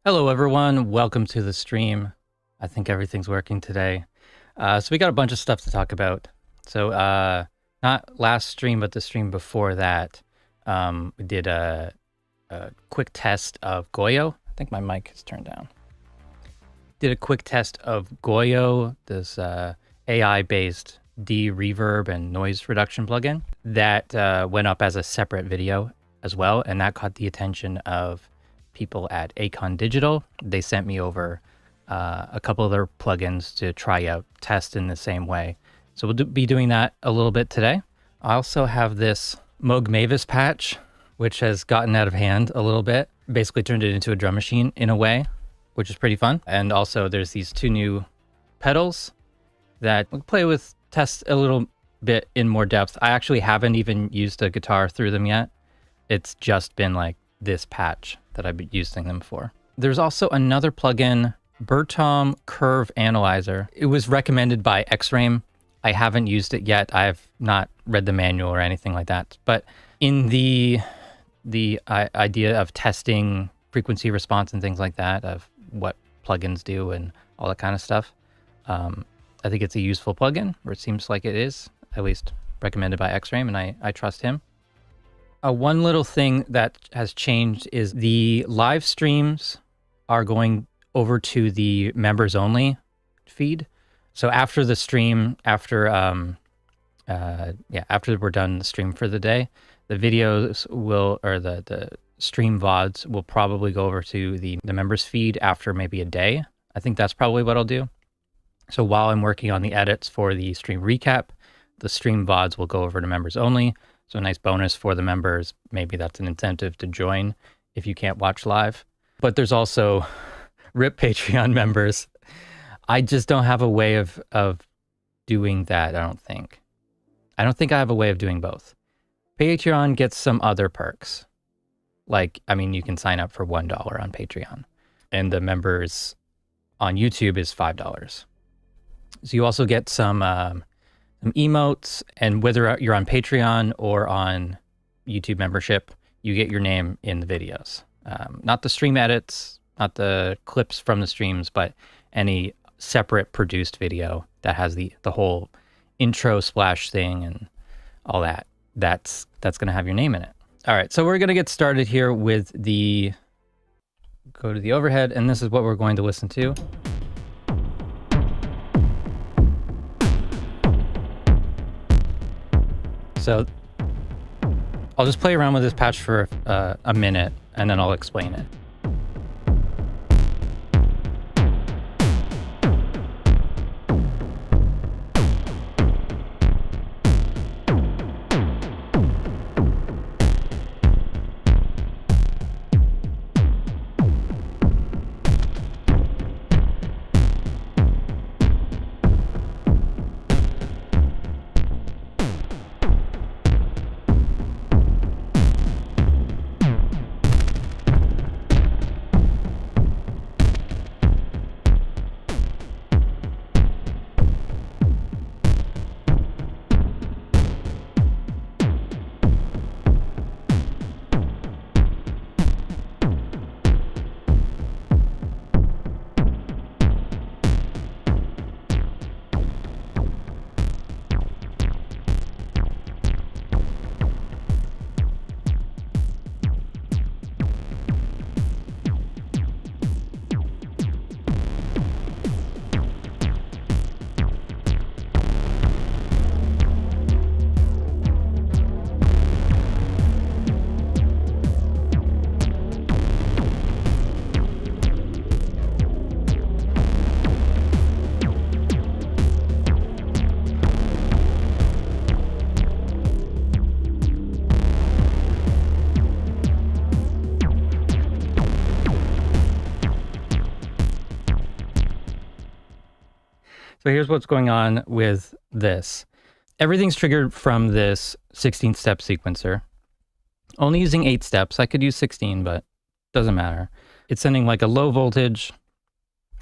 Hello everyone, welcome to the stream. I think everything's working today. So we got a bunch of stuff to talk about. So not last stream, but the stream before that, we did a quick test of GOYO. I think my mic is turned down. Did a quick test of GOYO, this AI-based reverb and noise reduction plugin that went up as a separate video as well, and that caught the attention of people at Acon Digital. They sent me over a couple of their plugins to try out, test in the same way. So we'll be doing that a little bit today. I also have this Moog Mavis patch, which has gotten out of hand a little bit. Basically turned it into a drum machine in a way, which is pretty fun. And also there's these two new pedals that we'll play with, test a little bit in more depth. I actually haven't even used a guitar through them yet. It's just been like this patch that I've been using them for. There's also another plugin, Bertom Curve Analyzer. It was recommended by X-Ray. I haven't used it yet. I've not read the manual or anything like that. But in the idea of testing frequency response and things like that, of what plugins do and all that kind of stuff, I think it's a useful plugin, or it seems like it is, at least recommended by X-Ray, and I trust him. One little thing that has changed is the live streams are going over to the members only feed. So after the stream, after we're done the stream for the day, the videos will, or the stream VODs will probably go over to the members feed after maybe a day. I think that's probably what I'll do. So while I'm working on the edits for the stream recap, the stream VODs will go over to members only. So a nice bonus for the members. Maybe that's an incentive to join if you can't watch live. But there's also RIP Patreon members. I just don't have a way of doing that, I don't think. I don't think I have a way of doing both. Patreon gets some other perks. Like, I mean, you can sign up for $1 on Patreon. And the members on YouTube is $5. So you also get some emotes, and whether you're on Patreon or on YouTube membership, you get your name in the videos. Not the stream edits, not the clips from the streams, but any separate produced video that has the whole intro splash thing and all that. That's going to have your name in it. All right, so we're going to get started here with go to the overhead, and this is what we're going to listen to. So I'll just play around with this patch for a minute, and then I'll explain it. So here's what's going on with this. Everything's triggered from this 16-step sequencer. Only using 8 steps. I could use 16, but doesn't matter. It's sending like a low voltage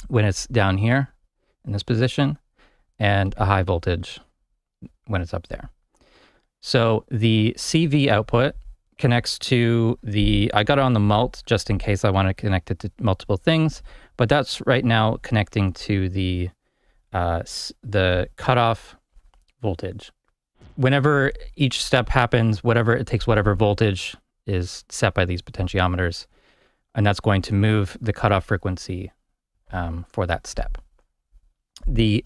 when it's down here in this position, and a high voltage when it's up there. So the CV output connects to I got it on the mult just in case I want to connect it to multiple things, but that's right now connecting to the cutoff voltage. Whenever each step happens, it takes whatever voltage is set by these potentiometers, and that's going to move the cutoff frequency for that step. The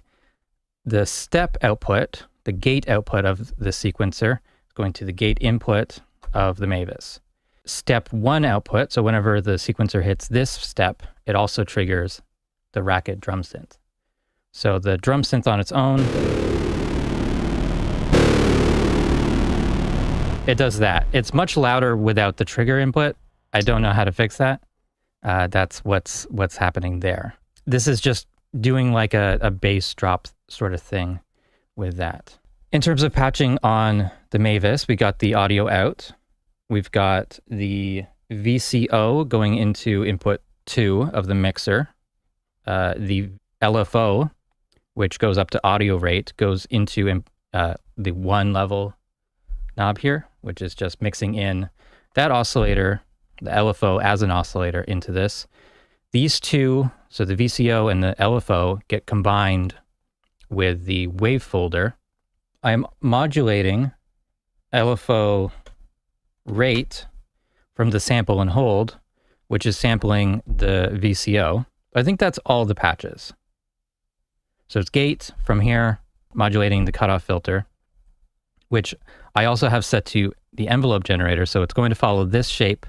step output, the gate output of the sequencer, is going to the gate input of the Mavis. Step 1 output, so whenever the sequencer hits this step, it also triggers the racket drum synth. So the drum synth on its own, it does that. It's much louder without the trigger input. I don't know how to fix that. That's what's happening there. This is just doing like a bass drop sort of thing with that. In terms of patching on the Mavis, we got the audio out. We've got the VCO going into input 2 of the mixer. The LFO, which goes up to audio rate, goes into the 1 level knob here, which is just mixing in that oscillator, the LFO as an oscillator into this. These two, so the VCO and the LFO, get combined with the wave folder. I'm modulating LFO rate from the sample and hold, which is sampling the VCO. I think that's all the patches. So it's gate from here, modulating the cutoff filter, which I also have set to the envelope generator. So it's going to follow this shape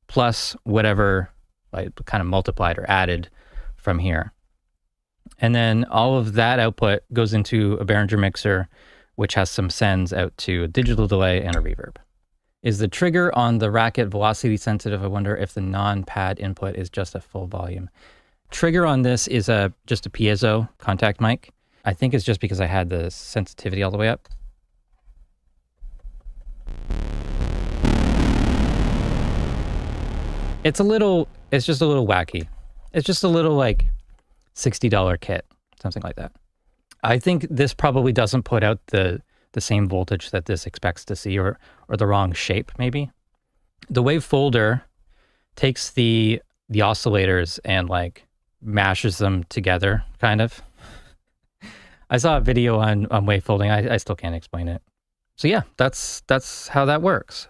plus whatever I kind of multiplied or added from here. And then all of that output goes into a Behringer mixer, which has some sends out to a digital delay and a reverb. Is the trigger on the racket velocity sensitive? I wonder if the non-pad input is just a full volume. Trigger on this is just a piezo contact mic. I think it's just because I had the sensitivity all the way up. It's just a little wacky. It's just a little like $60 kit, something like that. I think this probably doesn't put out the same voltage that this expects to see, or the wrong shape maybe. The wave folder takes the oscillators and like mashes them together, kind of. I saw a video on wave folding. I still can't explain it. So yeah, that's how that works.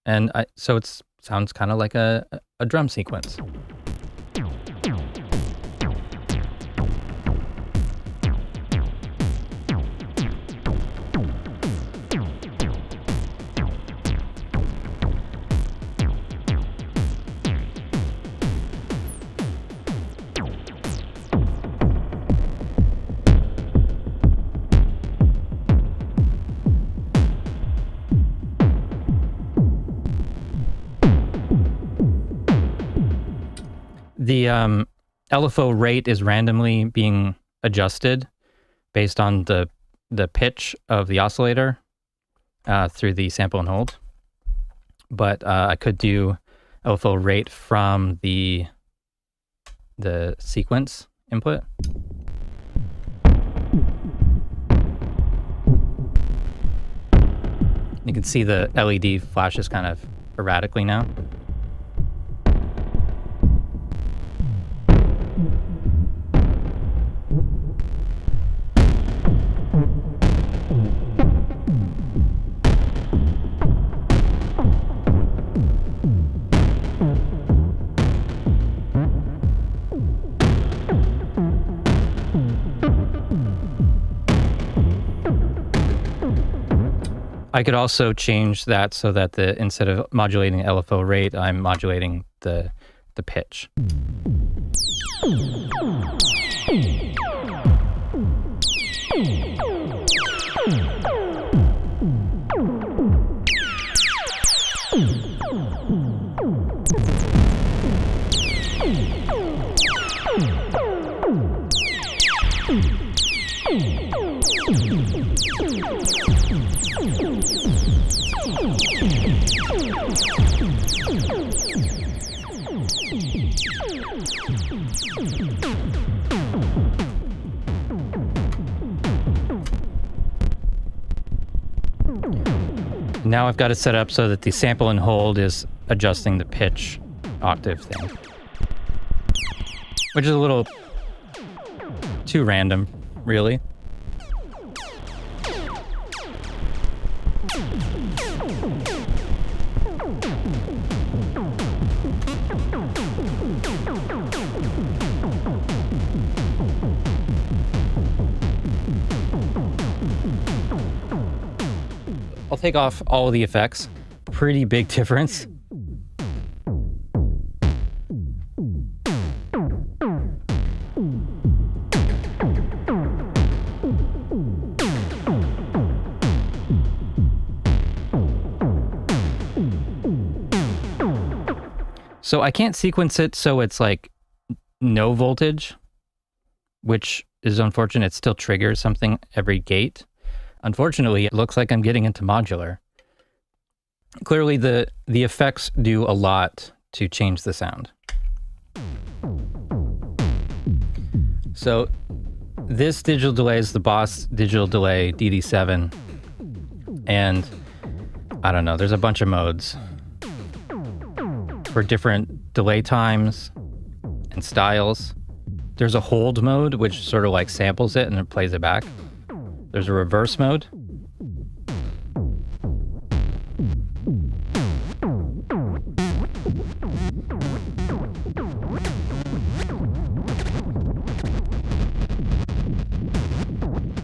And so it sounds kind of like a drum sequence. The LFO rate is randomly being adjusted based on the pitch of the oscillator through the sample and hold. But I could do LFO rate from the sequence input. You can see the LED flashes kind of erratically now. I could also change that so that instead of modulating LFO rate, I'm modulating the pitch. Now I've got it set up so that the sample and hold is adjusting the pitch octave thing, which is a little too random, really. I'll take off all of the effects. Pretty big difference. So I can't sequence it so it's like no voltage, which is unfortunate. It still triggers something every gate. Unfortunately, it looks like I'm getting into modular. Clearly, the effects do a lot to change the sound. So this digital delay is the Boss Digital Delay DD7. And I don't know, there's a bunch of modes for different delay times and styles. There's a hold mode, which sort of like samples it and it plays it back. There's a reverse mode.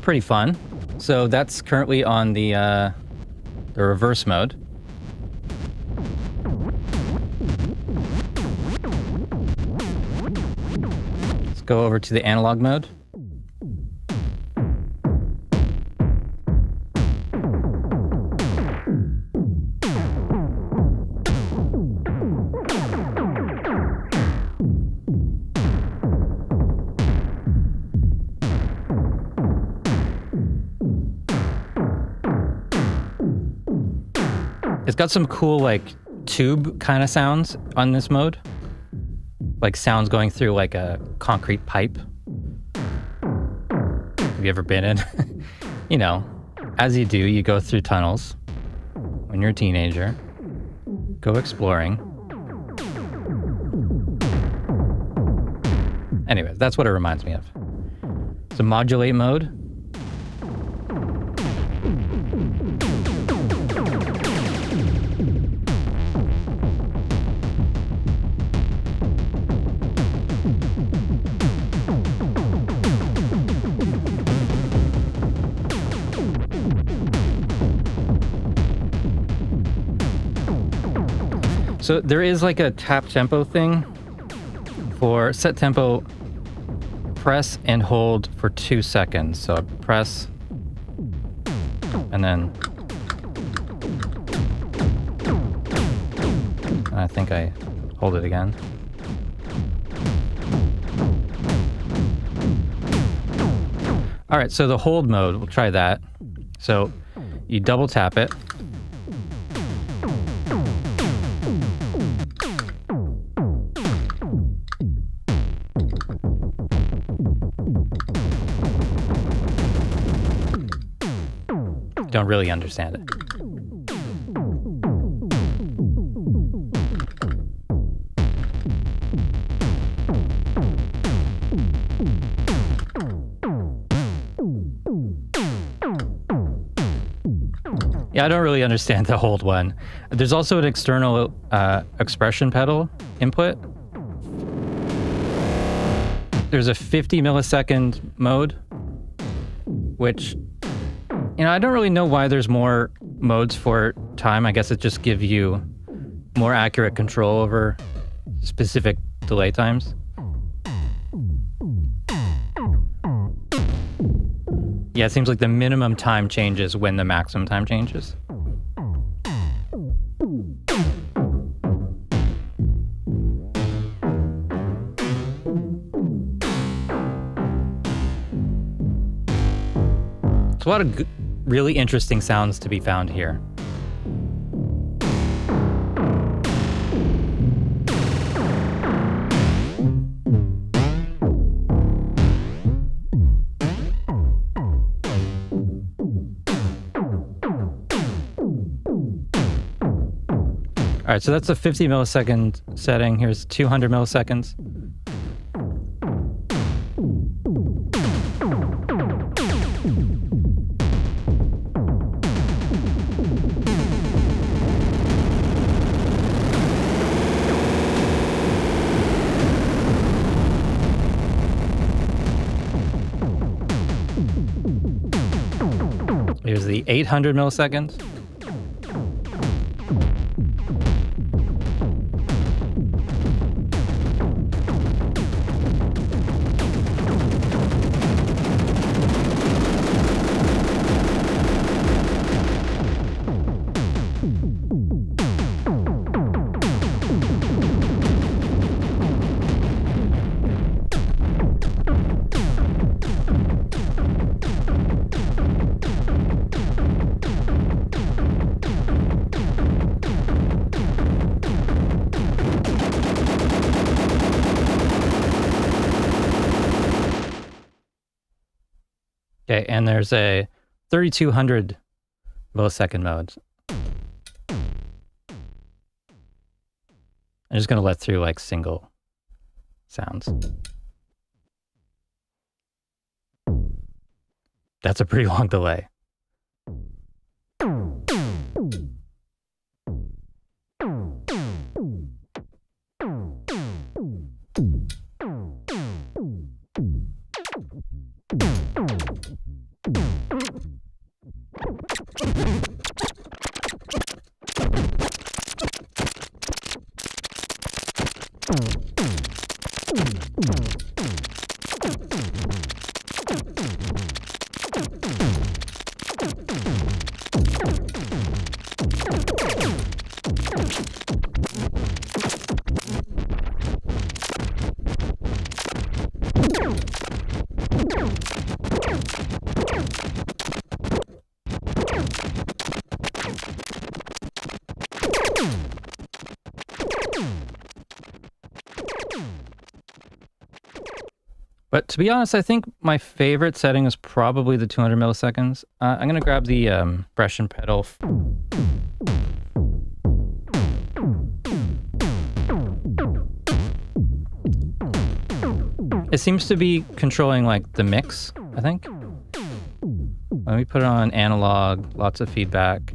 Pretty fun. So that's currently on the reverse mode. Let's go over to the analog mode. It's got some cool like tube kind of sounds on this mode. Like sounds going through like a concrete pipe. Have you ever been in? You know, as you do, you go through tunnels when you're a teenager. Go exploring. Anyways, that's what it reminds me of. So modulate mode. So there is like a tap tempo thing. For set tempo, press and hold for 2 seconds. So I press and then I think I hold it again. All right, so the hold mode, we'll try that. So you double tap it. Don't really understand it. Yeah, I don't really understand the hold one. There's also an external expression pedal input. There's a 50 millisecond mode, which, you know, I don't really know why there's more modes for time. I guess it just gives you more accurate control over specific delay times. Yeah, it seems like the minimum time changes when the maximum time changes. There's a lot of really interesting sounds to be found here. All right, so that's a 50 millisecond setting. Here's 200 milliseconds. Here's the 800 milliseconds. Okay, and there's a 3200 millisecond mode. I'm just going to let through like single sounds. That's a pretty long delay. But to be honest, I think my favorite setting is probably the 200 milliseconds. I'm going to grab the compression pedal. It seems to be controlling like the mix, I think. Let me put it on analog, lots of feedback.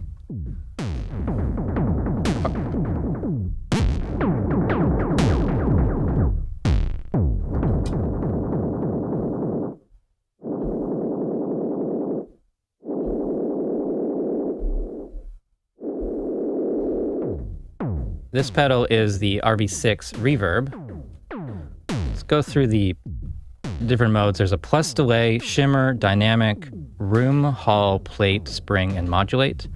This pedal is the RV-6 Reverb. Let's go through the different modes. There's a plus delay, shimmer, dynamic, room, hall, plate, spring, and modulate.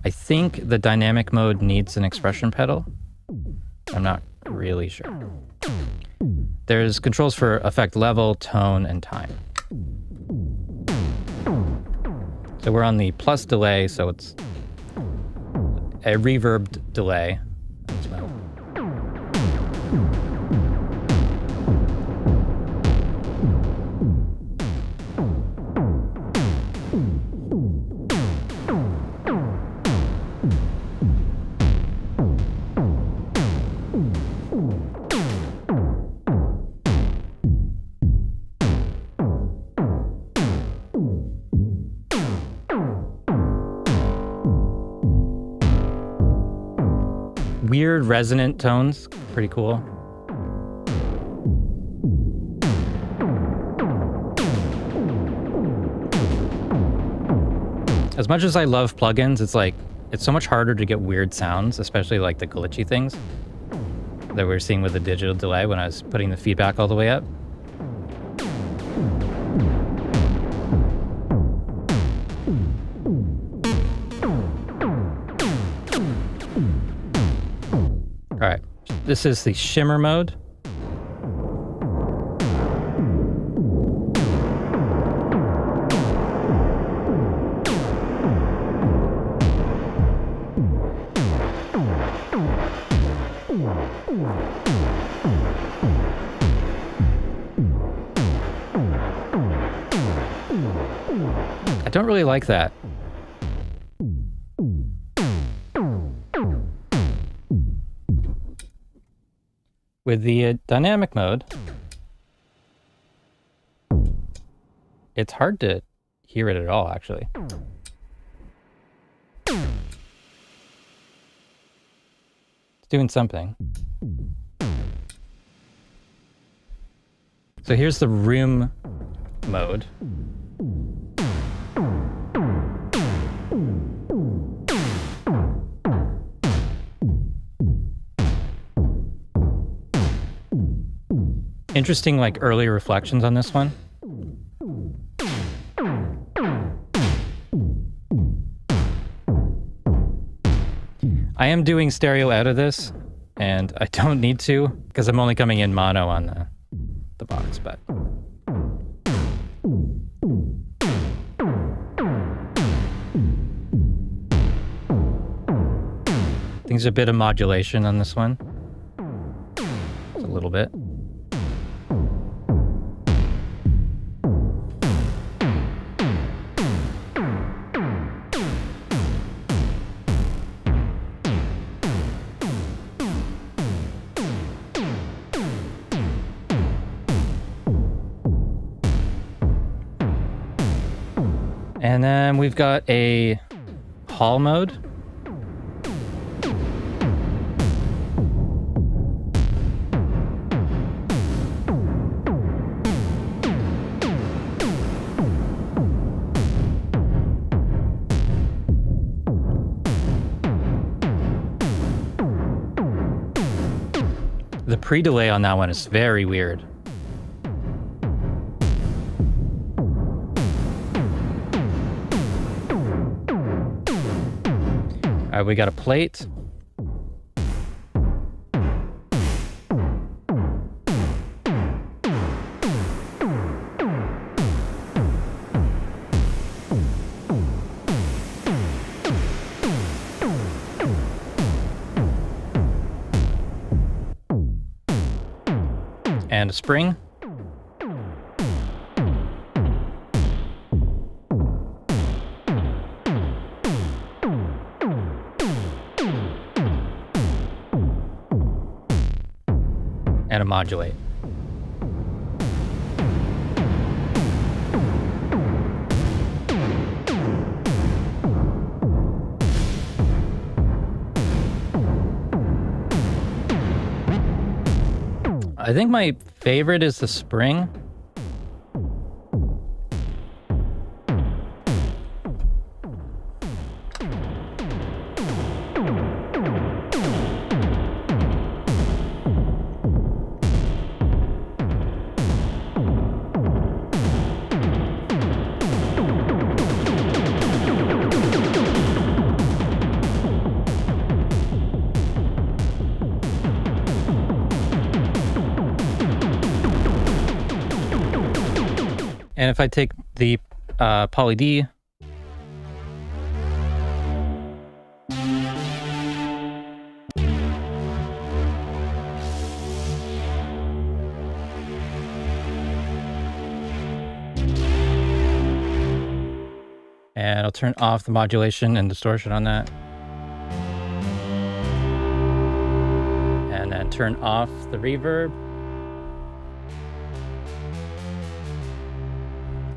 I think the dynamic mode needs an expression pedal. I'm not really sure. There's controls for effect level, tone, and time. So we're on the plus delay, so it's a reverbed delay. Weird resonant tones, pretty cool. As much as I love plugins, it's so much harder to get weird sounds, especially like the glitchy things that we're seeing with the digital delay when I was putting the feedback all the way up. All right, this is the shimmer mode. I don't really like that. With the dynamic mode, it's hard to hear it at all, actually. It's doing something. So here's the room mode. Interesting, like, early reflections on this one. I am doing stereo out of this, and I don't need to, because I'm only coming in mono on the box, but... I think there's a bit of modulation on this one. Just a little bit. And then we've got a hall mode. The pre-delay on that one is very weird. All right, we got a plate. And a spring. And a modulate. I think my favorite is the spring. And if I take the Poly D, and I'll turn off the modulation and distortion on that. And then turn off the reverb.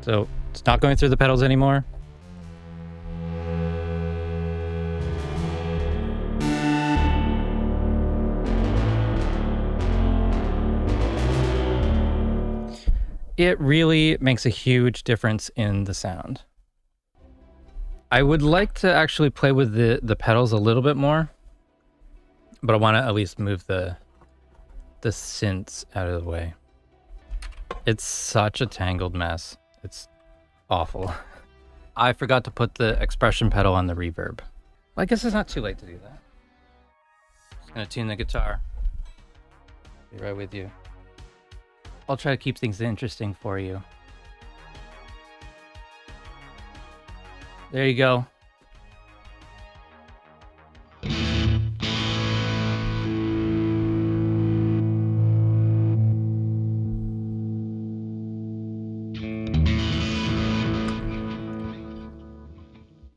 So it's not going through the pedals anymore. It really makes a huge difference in the sound. I would like to actually play with the pedals a little bit more, but I want to at least move the synths out of the way. It's such a tangled mess. It's awful. I forgot to put the expression pedal on the reverb. Well, I guess it's not too late to do that. Just gonna tune the guitar. Be right with you. I'll try to keep things interesting for you. There you go.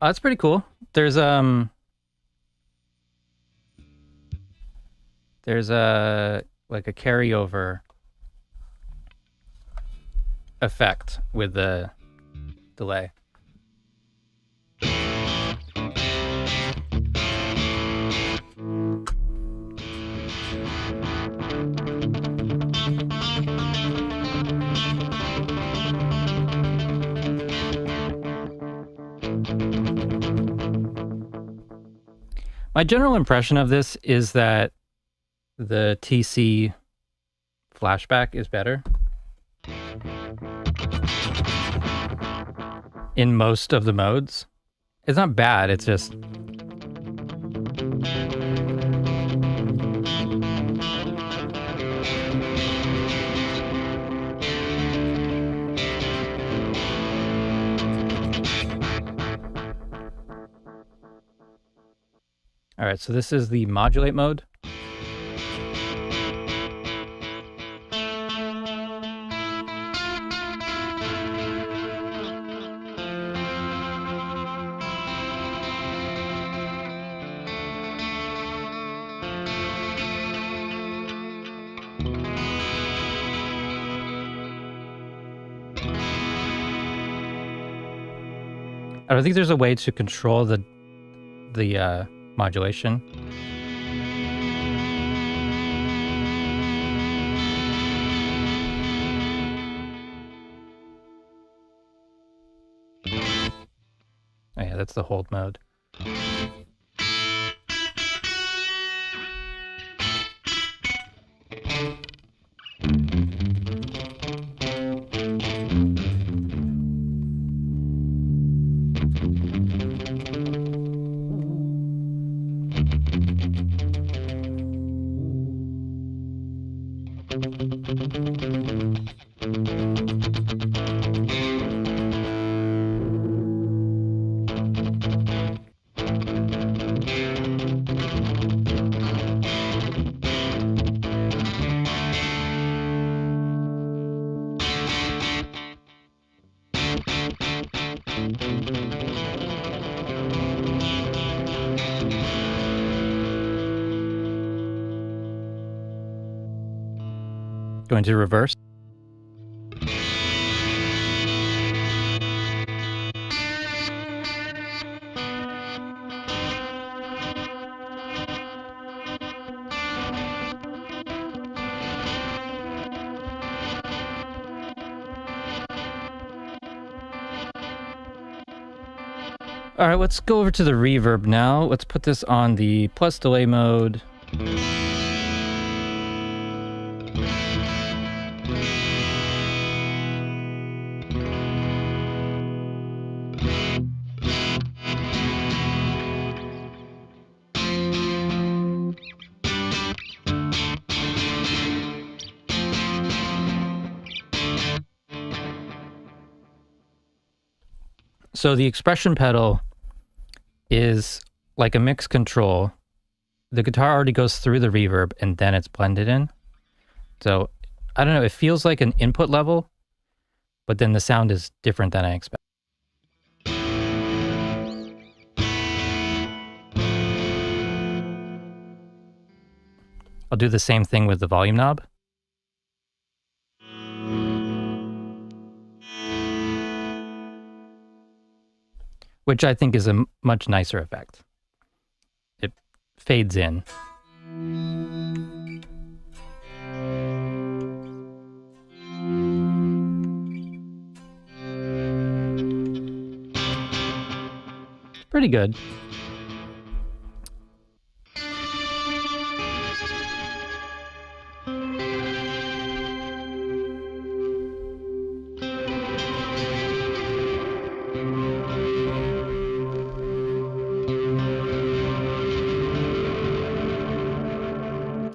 Oh, that's pretty cool. There's a like a carryover effect with the delay. My general impression of this is that the TC flashback is better in most of the modes. It's not bad, it's just all right, so this is the modulate mode. I don't think there's a way to control the modulation. Oh yeah, that's the hold mode. Going to reverse. All right, let's go over to the reverb now. Let's put this on the plus delay mode. So the expression pedal is like a mix control. The guitar already goes through the reverb and then it's blended in. So I don't know, it feels like an input level, but then the sound is different than I expect. I'll do the same thing with the volume knob. Which I think is a much nicer effect. It fades in. Pretty good.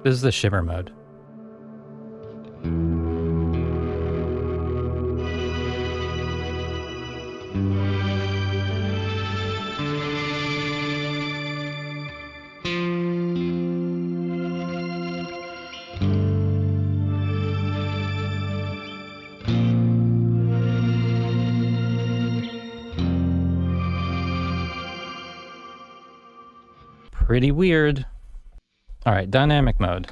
This is the shimmer mode. Pretty weird. All right, dynamic mode.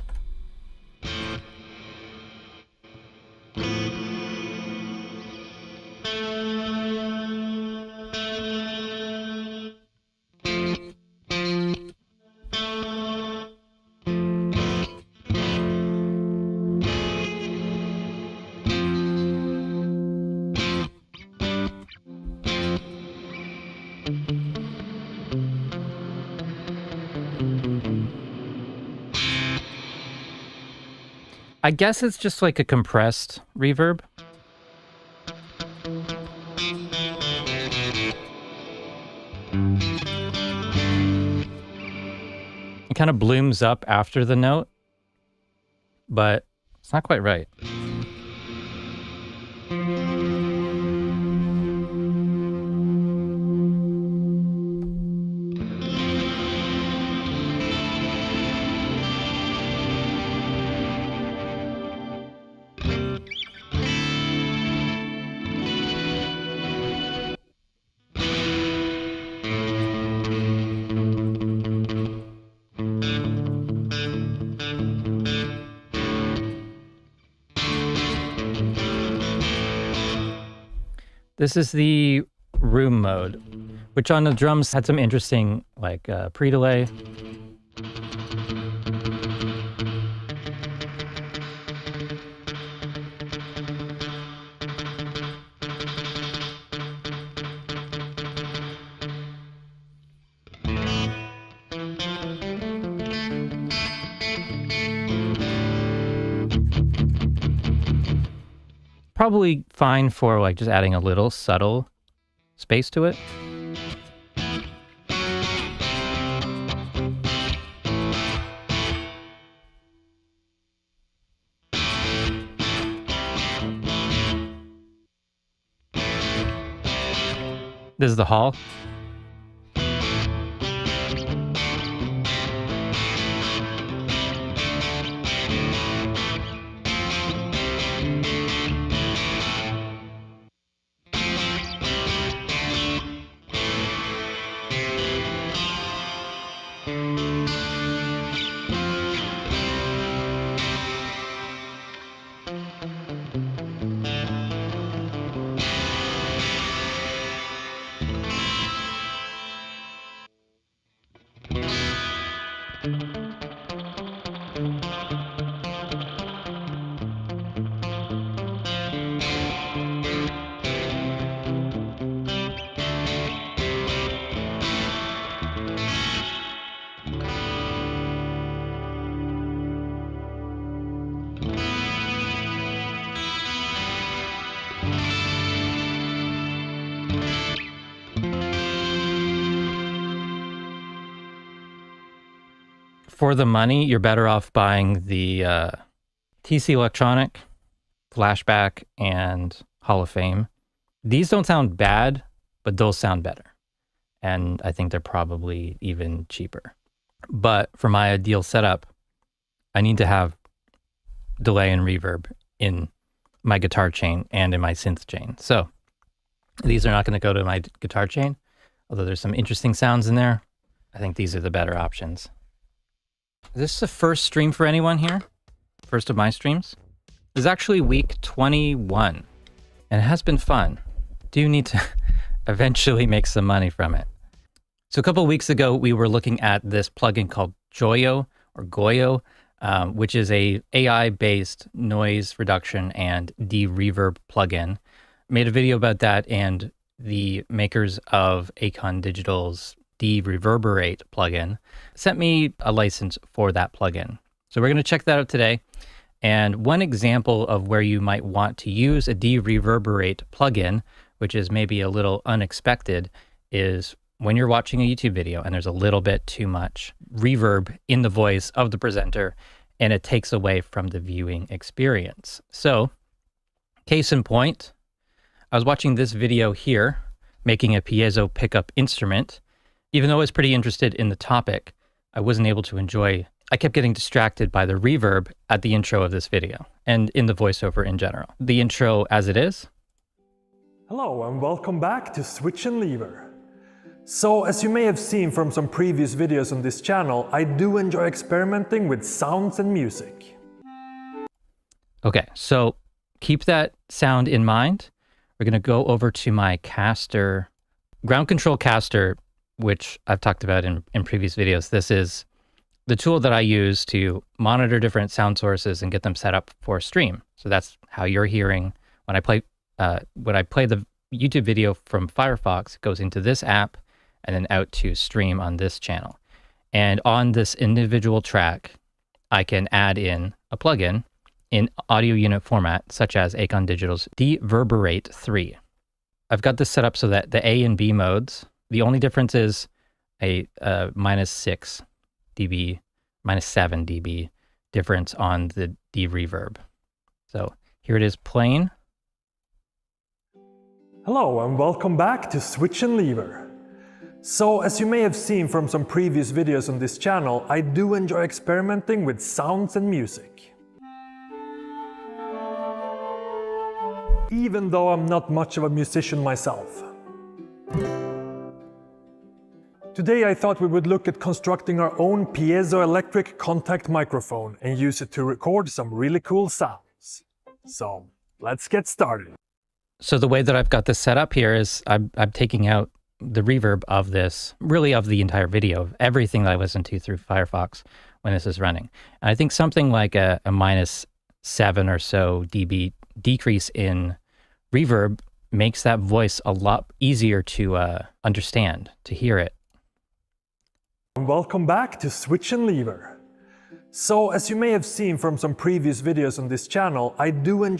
I guess it's just like a compressed reverb. It kind of blooms up after the note, but it's not quite right. This is the room mode, which on the drums had some interesting like pre-delay. Probably fine for like just adding a little subtle space to it. This is the hall. For the money, you're better off buying the TC Electronic, Flashback, and Hall of Fame. These don't sound bad, but those sound better. And I think they're probably even cheaper. But for my ideal setup, I need to have delay and reverb in my guitar chain and in my synth chain. So these are not going to go to my guitar chain, although there's some interesting sounds in there. I think these are the better options. Is this the first stream for anyone here? First of my streams? This is actually week 21, and it has been fun. Do need to eventually make some money from it. So a couple of weeks ago, we were looking at this plugin called GOYO, or GOYO, which is a AI-based noise reduction and de-reverb plugin. Made a video about that, and the makers of Acon Digital's Deverberate plugin sent me a license for that plugin. So we're going to check that out today. And one example of where you might want to use a Deverberate plugin, which is maybe a little unexpected, is when you're watching a YouTube video and there's a little bit too much reverb in the voice of the presenter and it takes away from the viewing experience. So, case in point, I was watching this video here, making a piezo pickup instrument. Even though I was pretty interested in the topic, I wasn't able to enjoy. I kept getting distracted by the reverb at the intro of this video and in the voiceover in general. The intro as it is. Hello and welcome back to Switch and Lever. So as you may have seen from some previous videos on this channel, I do enjoy experimenting with sounds and music. Okay, so keep that sound in mind. We're gonna go over to my caster, ground control caster, which I've talked about in previous videos. This is the tool that I use to monitor different sound sources and get them set up for stream. So that's how you're hearing when I play the YouTube video from Firefox. It goes into this app and then out to stream on this channel. And on this individual track, I can add in a plugin in audio unit format, such as Acon Digital's Deverberate 3. I've got this set up so that the A and B modes, the only difference is a -6 dB, -7 dB difference on the D reverb. So here it is playing. Hello and welcome back to Switch and Lever. So as you may have seen from some previous videos on this channel, I do enjoy experimenting with sounds and music. Even though I'm not much of a musician myself. Today I thought we would look at constructing our own piezoelectric contact microphone and use it to record some really cool sounds. So let's get started. So the way that I've got this set up here is I'm taking out the reverb of this, really of the entire video, of everything that I listen to through Firefox when this is running. And I think something like a -7 or so dB decrease in reverb makes that voice a lot easier to understand, to hear it. Welcome back to Switch and Lever. So as you may have seen from some previous videos on this channel, I do enjoy.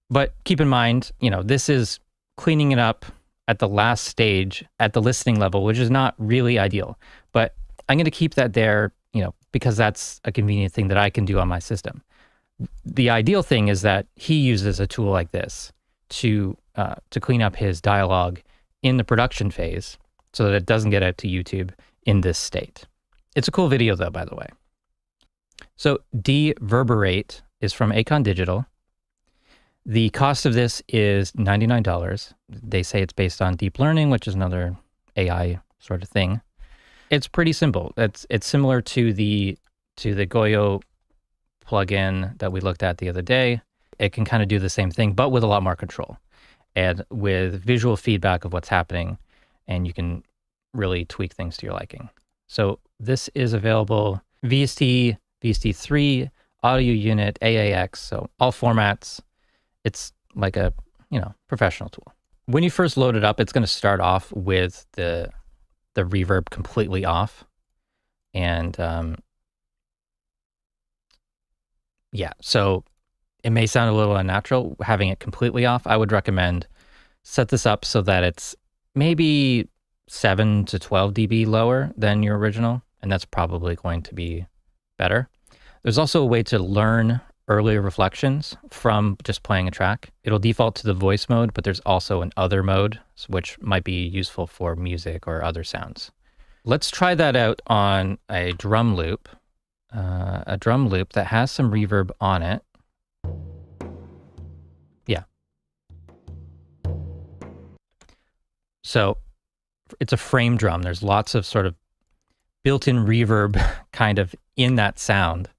But keep in mind, you know, this is cleaning it up at the last stage at the listening level, which is not really ideal. But I'm going to keep that there, you know, because that's a convenient thing that I can do on my system. The ideal thing is that he uses a tool like this to clean up his dialogue in the production phase so that it doesn't get out to YouTube in this state. It's a cool video though, by the way. So Deverberate is from Acon Digital. The cost of this is $99. They say it's based on deep learning, which is another AI sort of thing. It's pretty simple. It's similar to the GOYO plugin that we looked at the other day. It can kind of do the same thing, but with a lot more control and with visual feedback of what's happening, and you can really tweak things to your liking. So this is available VST, VST3, audio unit, AAX, so all formats. It's like a, you know, professional tool. When you first load it up, it's going to start off with the reverb completely off. And yeah, so it may sound a little unnatural having it completely off. I would recommend set this up so that it's maybe 7 to 12 dB lower than your original, and that's probably going to be better. There's also a way to learn earlier reflections from just playing a track. It'll default to the voice mode, but there's also an other mode, which might be useful for music or other sounds. Let's try that out on a drum loop that has some reverb on it. Yeah. So it's a frame drum. There's lots of sort of built-in reverb kind of in that sound.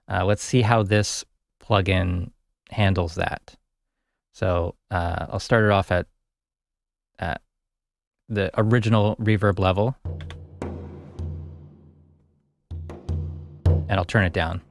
Let's see how this plugin handles that. So I'll start it off at the original reverb level, and I'll turn it down.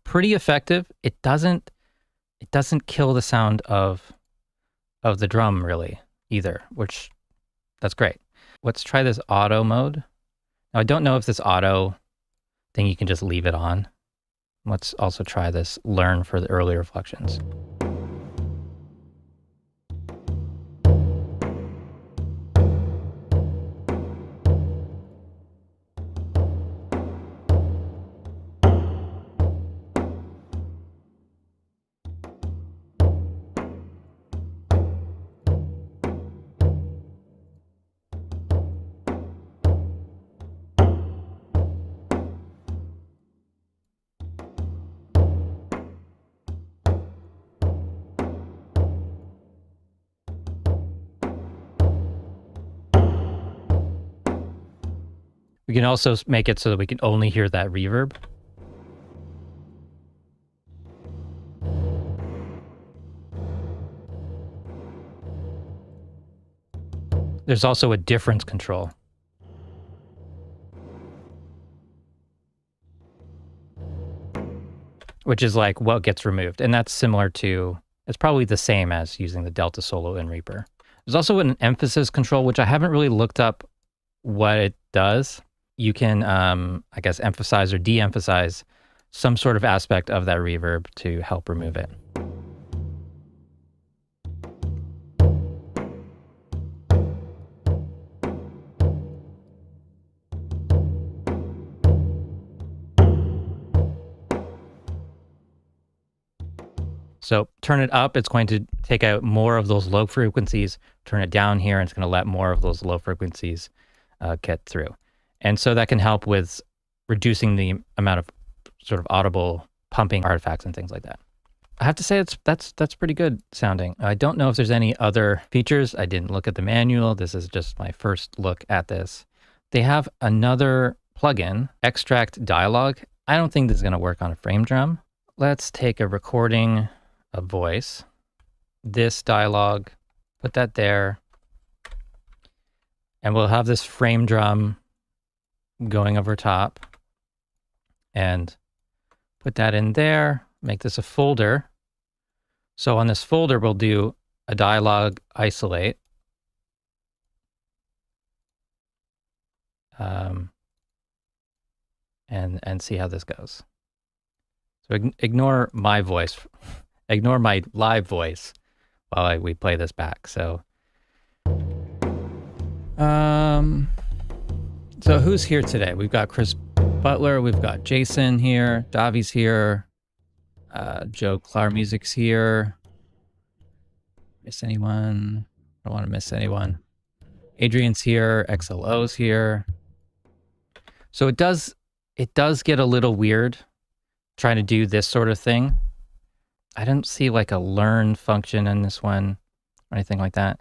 Pretty effective. It doesn't kill the sound of the drum really either, which that's great. Let's try this auto mode. Now I don't know if this auto thing you can just leave it on. Let's also try this learn for the early reflections. We can also make it so that we can only hear that reverb. There's also a difference control. which is like what gets removed. And that's similar to, it's probably the same as using the Delta Solo in Reaper. There's also an emphasis control, which I haven't really looked up what it does. You can, I guess, emphasize or de-emphasize some sort of aspect of that reverb to help remove it. So turn it up, it's going to take out more of those low frequencies. Turn it down here, and it's going to let more of those low frequencies get through. And so that can help with reducing the amount of sort of audible pumping artifacts and things like that. I have to say that's pretty good sounding. I don't know if there's any other features. I didn't look at the manual. This is just my first look at this. They have another plugin, Extract Dialog. I don't think this is going to work on a frame drum. Let's take a recording of voice, this dialogue, put that there, and we'll have this frame drum going over top, and put that in there, make this a folder. So on this folder, we'll do a dialogue isolate. And see how this goes. So ignore my voice, ignore my live voice while we play this back. So, so who's here today? We've got Chris Butler, we've got Jason here, Davi's here, Joe Clar Music's here. Miss anyone? I don't want to miss anyone. Adrian's here, XLO's here. So it does get a little weird trying to do this sort of thing. I don't see like a learn function in this one or anything like that.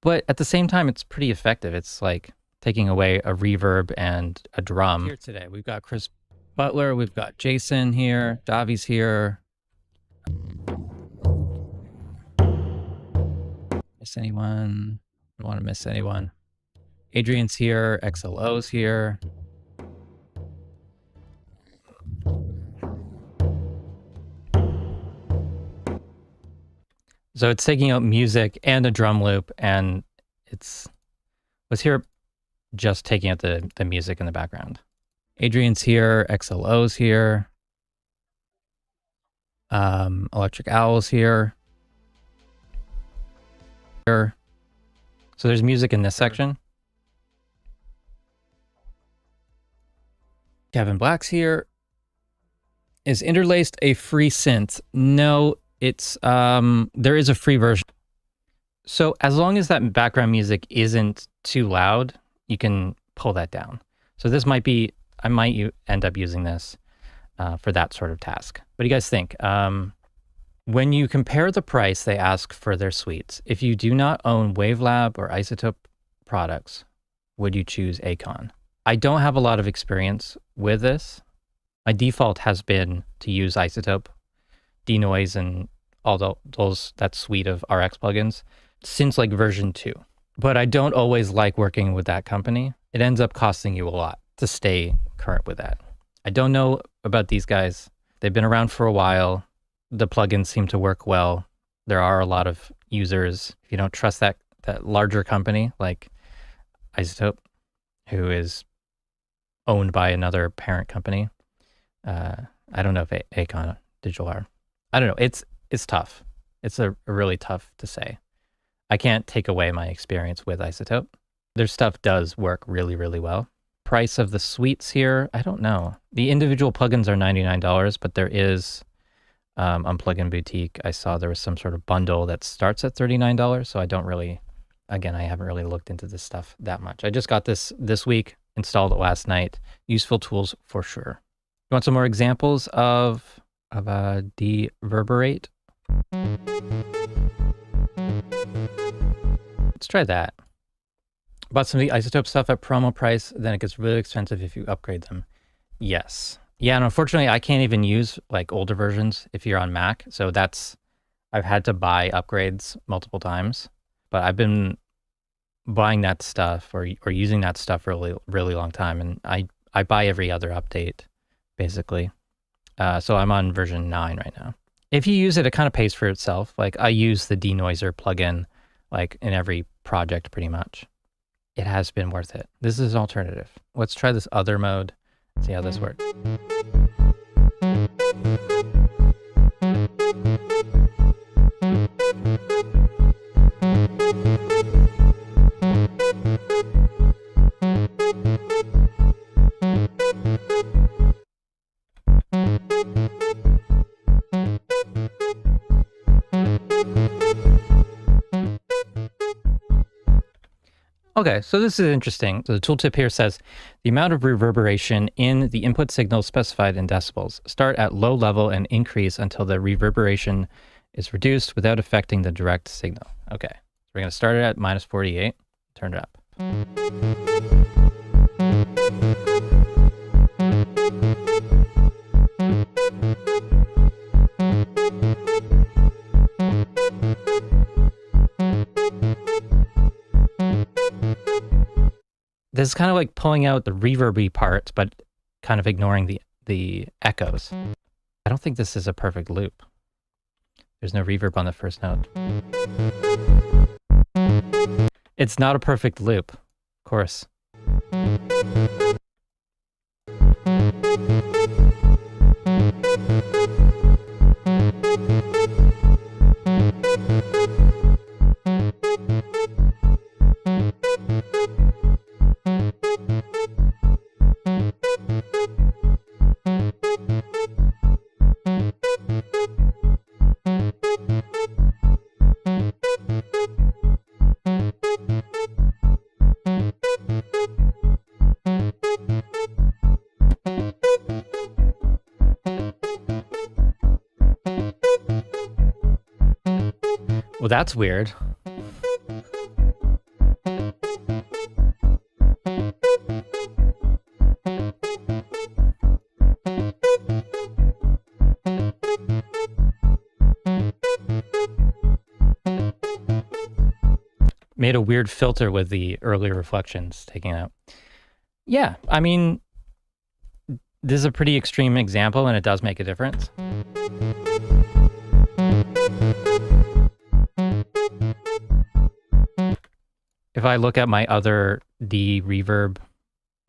But at the same time, it's pretty effective. It's like taking away a reverb and a drum. Here today, we've got Chris Butler, we've got Jason here, Davi's here. Miss anyone? Don't want to miss anyone. Adrian's here, XLO's here. So it's taking out music and a drum loop, and was here just taking out the music in the background. Adrian's here, XLO's here. Electric Owl's here. So there's music in this section. Kevin Black's here. Is interlaced a free synth? No, it's there is a free version. So as long as that background music isn't too loud, you can pull that down. So this might be, I might end up using this for that sort of task. What do you guys think? When you compare the price they ask for their suites, if you do not own Wavelab or Isotope products, would you choose Acon? I don't have a lot of experience with this. My default has been to use Isotope, denoise, and all that suite of RX plugins since like version 2. But I don't always like working with that company. It ends up costing you a lot to stay current with that. I don't know about these guys. They've been around for a while. The plugins seem to work well. There are a lot of users. If you don't trust that larger company like Isotope, who is owned by another parent company, I don't know if Acon Digital are. I don't know. It's tough. It's a really tough to say. I can't take away my experience with Isotope. Their stuff does work really, really well. Price of the suites here, I don't know. The individual plugins are $99, but there is on Plugin Boutique, I saw there was some sort of bundle that starts at $39. So I don't really, again, I haven't really looked into this stuff that much. I just got this week, installed it last night. Useful tools for sure. You want some more examples of a Deverberate? Let's try that. Bought some of the Isotope stuff at promo price, then it gets really expensive if you upgrade them. Yes. Yeah, and unfortunately, I can't even use like older versions if you're on Mac. So I've had to buy upgrades multiple times. But I've been buying that stuff or using that stuff for a really, really long time. And I buy every other update, basically. So I'm on version 9 right now. If you use it, it kind of pays for itself. Like I use the denoiser plugin like in every project pretty much. It has been worth it. This is an alternative. Let's try this other mode, see how this works. Okay, so this is interesting. So the tooltip here says, the amount of reverberation in the input signal specified in decibels. Start at low level and increase until the reverberation is reduced without affecting the direct signal. Okay, so we're going to start it at -48, turn it up. This is kind of like pulling out the reverby parts, but kind of ignoring the echoes. I don't think this is a perfect loop. There's no reverb on the first note. It's not a perfect loop, of course. Well, that's weird. Made a weird filter with the early reflections taken out. Yeah, I mean, this is a pretty extreme example and it does make a difference. If I look at my other de-reverb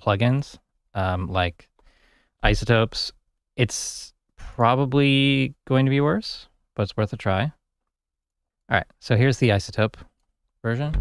plugins, like Isotopes, it's probably going to be worse, but it's worth a try. All right, so here's the Isotope version.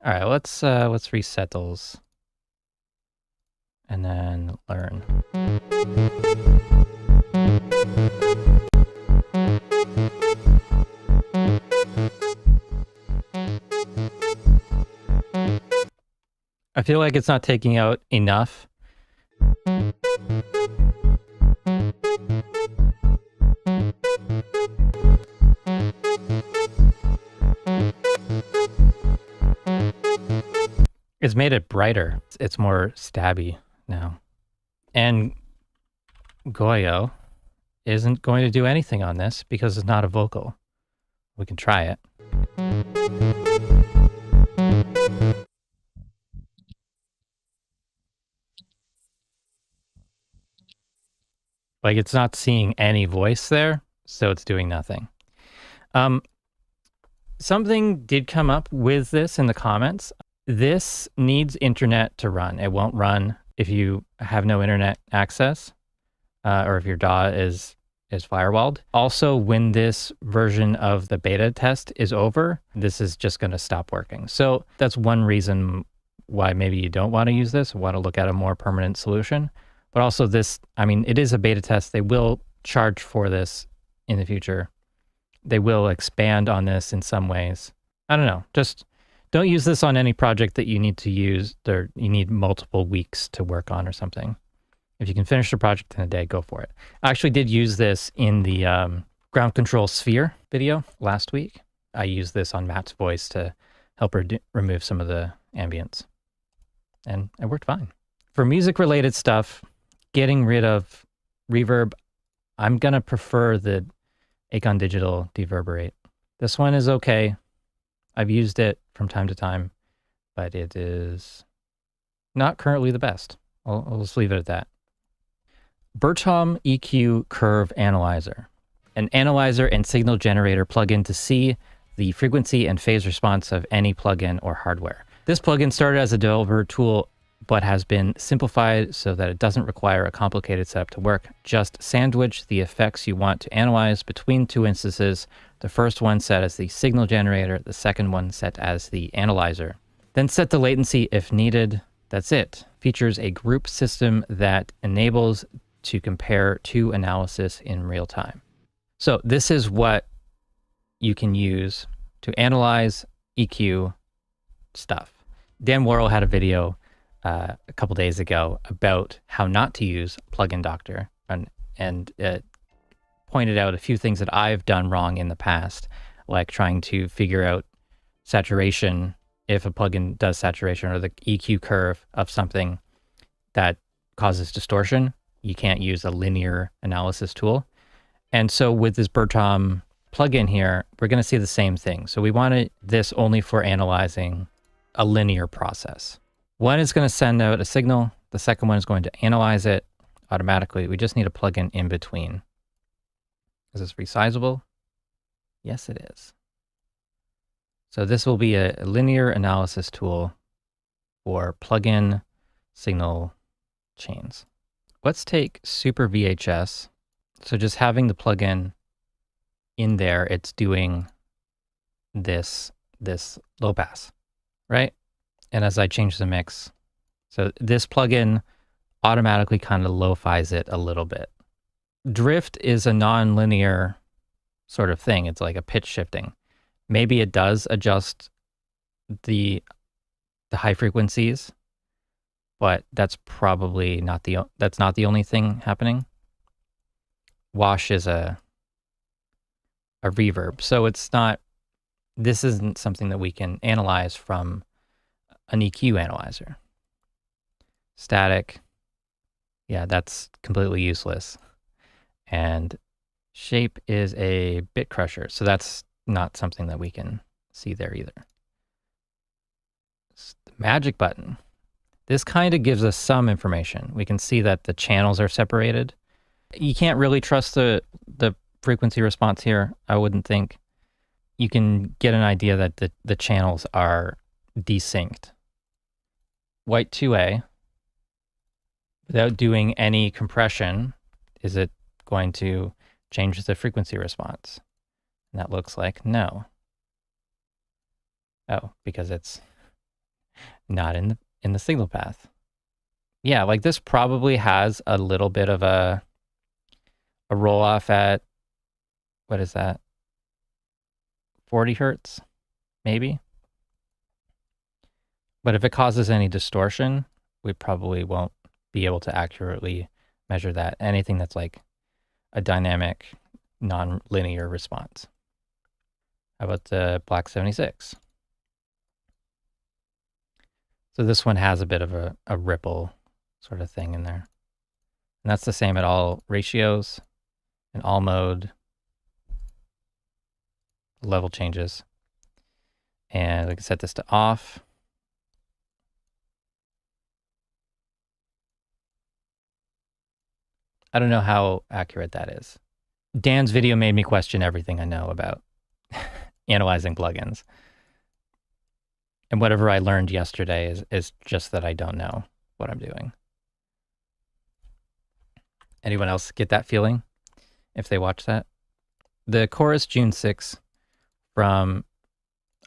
All right, let's reset those and then learn. I feel like it's not taking out enough. It's made it brighter. It's more stabby now. And GOYO isn't going to do anything on this because it's not a vocal. We can try it. Like it's not seeing any voice there, so it's doing nothing. Something did come up with this in the comments. This needs internet to run. It won't run if you have no internet access, or if your DAW is firewalled. Also, when this version of the beta test is over, this is just going to stop working. So that's one reason why maybe you don't want to use this, want to look at a more permanent solution. But also this, I mean, it is a beta test. They will charge for this in the future. They will expand on this in some ways. I don't know, just don't use this on any project that you need to use, or you need multiple weeks to work on or something. If you can finish the project in a day, go for it. I actually did use this in the ground control sphere video last week. I used this on Matt's voice to help remove some of the ambience, and it worked fine. For music-related stuff, getting rid of reverb, I'm going to prefer the Acon Digital Deverberate. This one is okay. I've used it from time to time, but it is not currently the best. I'll just leave it at that. Bertom EQ Curve Analyzer, an analyzer and signal generator plugin to see the frequency and phase response of any plugin or hardware. This plugin started as a developer tool, but has been simplified so that it doesn't require a complicated setup to work. Just sandwich the effects you want to analyze between two instances. The first one set as the signal generator, the second one set as the analyzer. Then set the latency if needed. That's it. Features a group system that enables to compare two analysis in real time. So this is what you can use to analyze EQ stuff. Dan Worrell had a video a couple days ago about how not to use Plugin Doctor, and pointed out a few things that I've done wrong in the past, like trying to figure out saturation, if a plugin does saturation, or the EQ curve of something that causes distortion. You can't use a linear analysis tool. And so with this Bertom plugin here, we're going to see the same thing. So we wanted this only for analyzing a linear process. One is going to send out a signal. The second one is going to analyze it automatically. We just need a plugin in between. Is this resizable? Yes, it is. So this will be a linear analysis tool for plugin signal chains. Let's take Super VHS. So just having the plugin in there, it's doing this low pass, right? And as I change the mix, so this plugin automatically kind of lo-fies it a little bit. Drift is a non-linear sort of thing. It's like a pitch shifting. Maybe it does adjust the high frequencies, but that's probably not the only thing happening. Wash is a reverb, so this isn't something that we can analyze from an EQ analyzer. Static, yeah, that's completely useless. And shape is a bit crusher, so that's not something that we can see there either. The magic button. This kind of gives us some information. We can see that the channels are separated. You can't really trust the frequency response here, I wouldn't think. You can get an idea that the channels are desynced. White 2A, without doing any compression, is it going to change the frequency response? And that looks like no. Oh, because it's not in the signal path. Yeah, like this probably has a little bit of a roll off at, what is that? 40 hertz, maybe. But if it causes any distortion, we probably won't be able to accurately measure that. Anything that's like a dynamic, non-linear response. How about the Black 76? So this one has a bit of a ripple sort of thing in there. And that's the same at all ratios and all mode. Level changes. And we can set this to off. I don't know how accurate that is. Dan's video made me question everything I know about analyzing plugins. And whatever I learned yesterday is just that I don't know what I'm doing. Anyone else get that feeling if they watch that? The Chorus June 6 from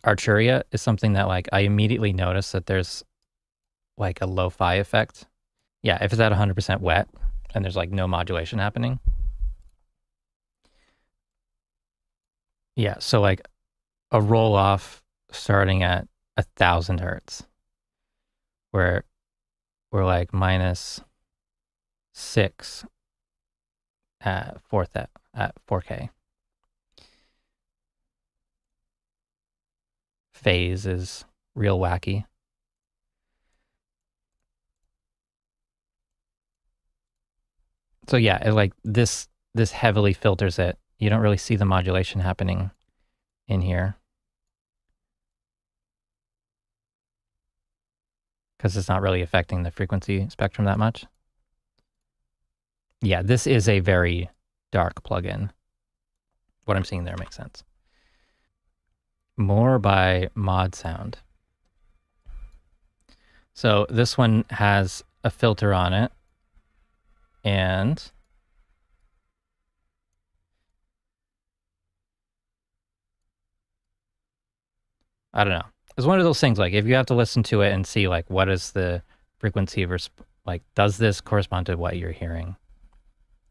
Arturia is something that like I immediately notice that there's like a lo-fi effect. Yeah, if it's at 100% wet and there's like no modulation happening. Yeah, so like a roll off starting at 1,000 hertz, where we're like -6 at 4K. phase is real wacky. So yeah, like this heavily filters it. You don't really see the modulation happening in here because it's not really affecting the frequency spectrum that much. Yeah, this is a very dark plugin. What I'm seeing there makes sense. More by Mod Sound. So this one has a filter on it, and I don't know. It's one of those things, like if you have to listen to it and see like what is the frequency like does this correspond to what you're hearing?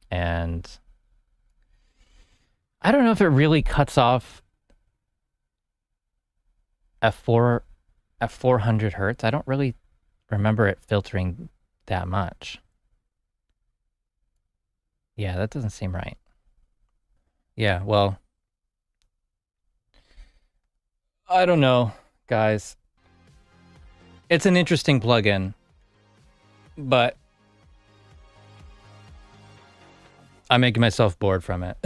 And I don't know if it really cuts off at 400 hertz. I don't really remember it filtering that much. Yeah, that doesn't seem right. Yeah, well, I don't know, guys. It's an interesting plugin, but I'm making myself bored from it.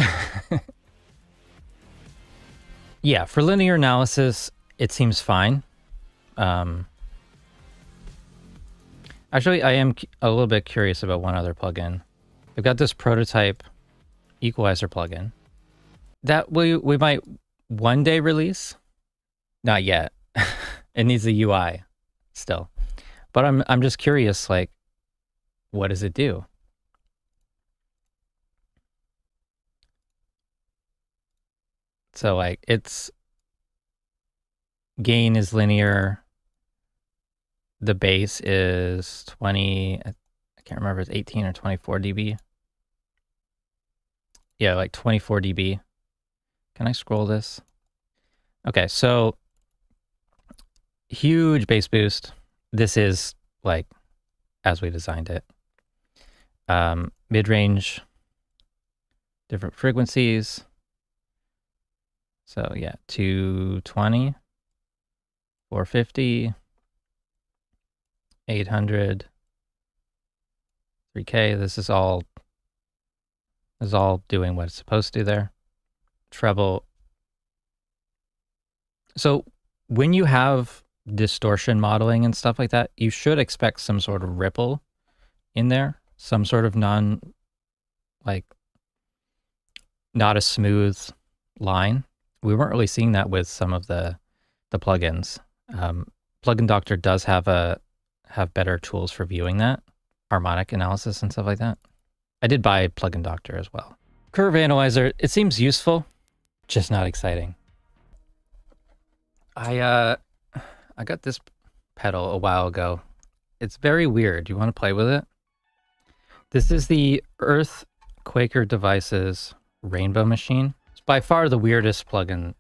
Yeah, for linear analysis, it seems fine. Actually, I am a little bit curious about one other plugin. I've got this prototype equalizer plugin that we might one day release. Not yet. It needs a UI still. But I'm just curious, like, what does it do? So like its gain is linear. The bass is 20, I can't remember if it's 18 or 24 dB. Yeah, like 24 dB. Can I scroll this? Okay, so huge bass boost. This is like as we designed it. Mid-range, different frequencies. So yeah, 220, 450, 800, 3K. This is all doing what it's supposed to there. Treble. So when you have distortion modeling and stuff like that, you should expect some sort of ripple in there, some sort of not a smooth line. We weren't really seeing that with some of the plugins. Plugin Doctor does have better tools for viewing that, harmonic analysis and stuff like that. I did buy Plugin Doctor as well. Curve Analyzer, it seems useful, just not exciting. I got this pedal a while ago. It's very weird. You want to play with it? This is the Earthquaker Devices Rainbow Machine. It's by far the weirdest pedal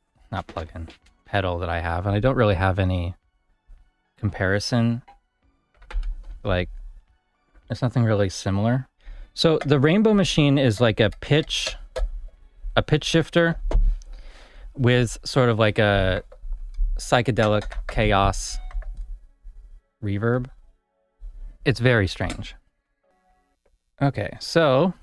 that I have, and I don't really have any comparison. Like, there's nothing really similar. So the Rainbow Machine is like a pitch shifter with sort of like a psychedelic chaos reverb. It's very strange. Okay, so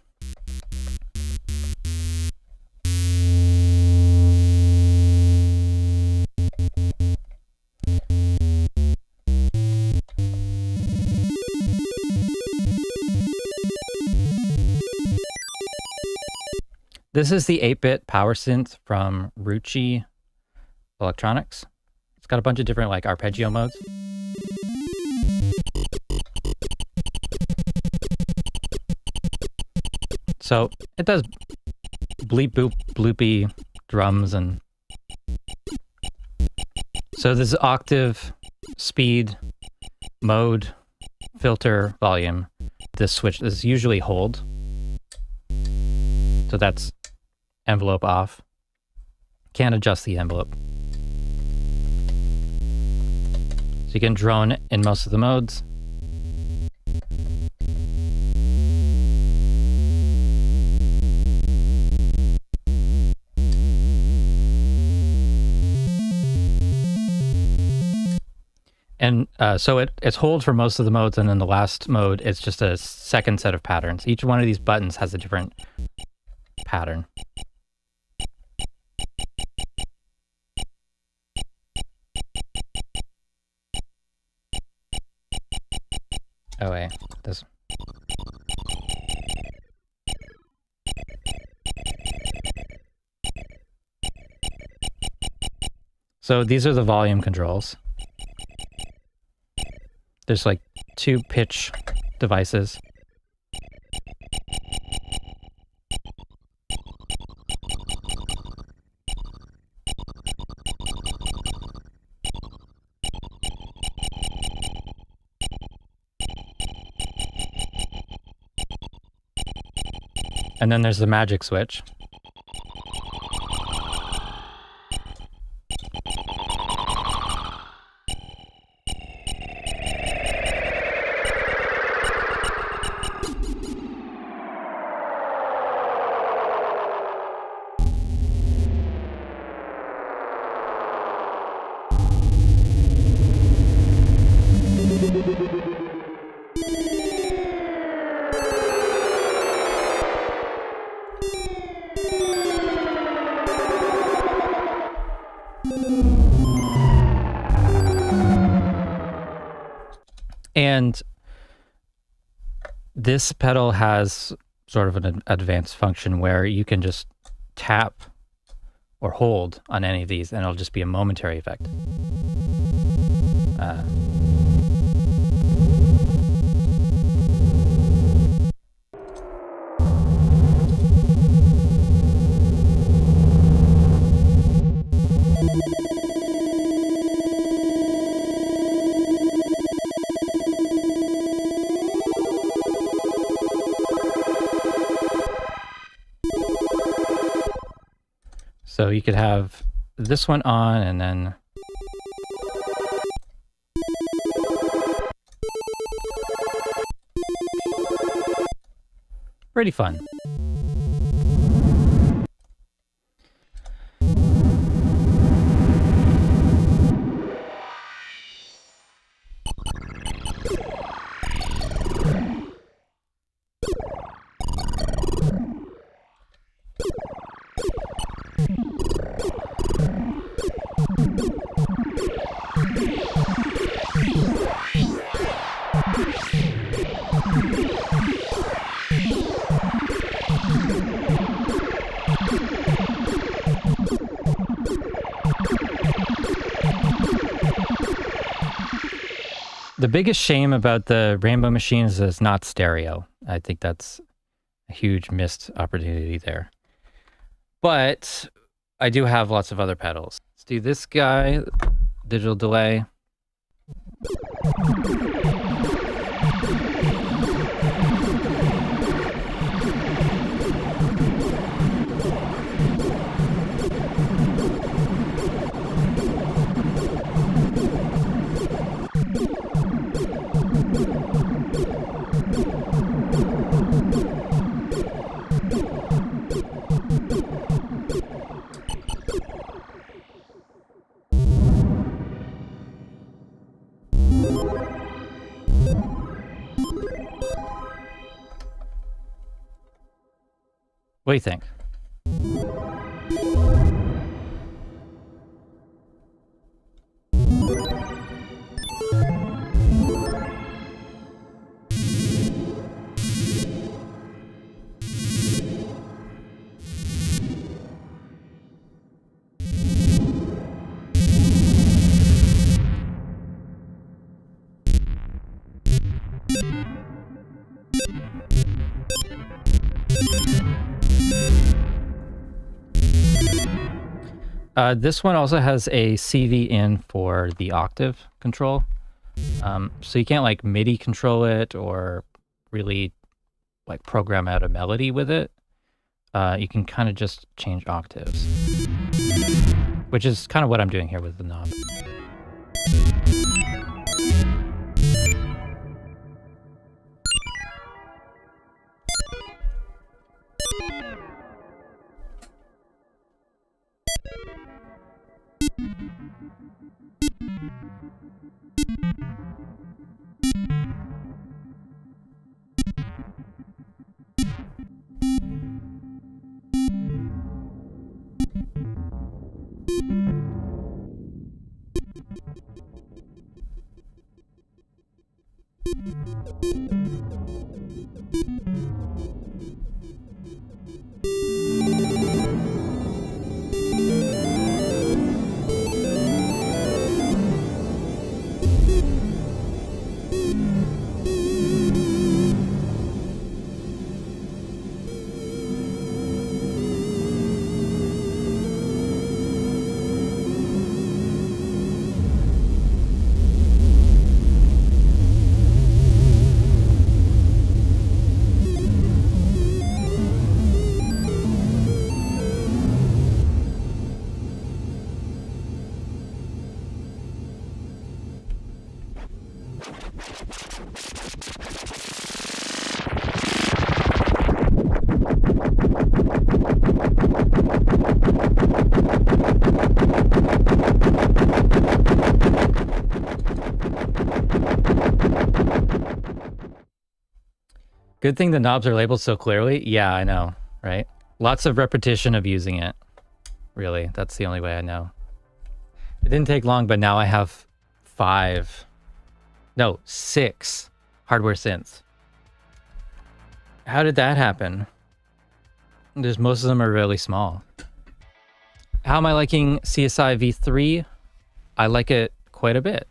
this is the 8-bit power synth from Rucci Electronics. It's got a bunch of different like arpeggio modes. So it does bleep boop bloopy drums, and so this is octave, speed, mode, filter, volume. This switch is usually hold. So that's envelope off. Can't adjust the envelope. So you can drone in most of the modes. And so it's hold for most of the modes, and then the last mode, it's just a second set of patterns. Each one of these buttons has a different pattern. Oh wait, this. So these are the volume controls. There's like 2 pitch devices. And then there's the magic switch. And this pedal has sort of an advanced function where you can just tap or hold on any of these and it'll just be a momentary effect. So you could have this one on and then pretty fun. The biggest shame about the Rainbow Machine is it's not stereo. I think that's a huge missed opportunity there. But I do have lots of other pedals. Let's do this guy, digital delay. What do you think? This one also has a CV in for the octave control. So you can't like MIDI control it or really like program out a melody with it. You can kind of just change octaves, which is kind of what I'm doing here with the knob. Good thing the knobs are labeled so clearly. Yeah, I know, right? Lots of repetition of using it. Really, that's the only way I know. It didn't take long, but now I have 6 hardware synths. How did that happen? Most of them are really small. How am I liking CSI V3? I like it quite a bit.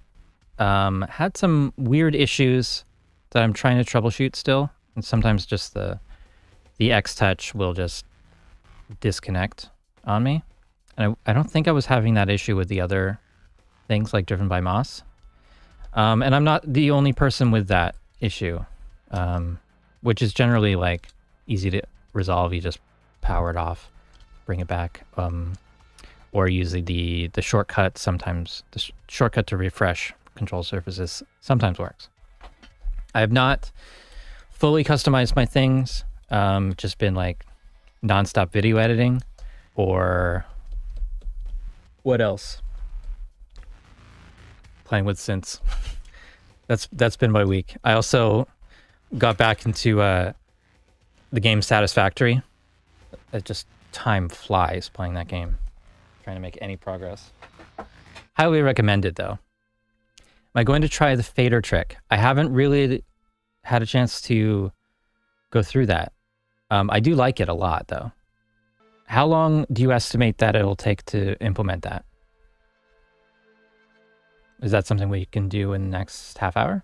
Had some weird issues that I'm trying to troubleshoot still. And sometimes just the X Touch will just disconnect on me. And I don't think I was having that issue with the other things like Driven by Moss. And I'm not the only person with that issue, which is generally like easy to resolve. You just power it off, bring it back, or use the shortcut. Sometimes the shortcut to refresh control surfaces sometimes works. I have not fully customized my things, just been like nonstop video editing, or what else? Playing with synths. That's been my week. I also got back into the game Satisfactory. It just time flies playing that game, trying to make any progress. Highly recommended though. Am I going to try the fader trick? I haven't really had a chance to go through that. I do like it a lot though. How long do you estimate that it'll take to implement that? Is that something we can do in the next half hour?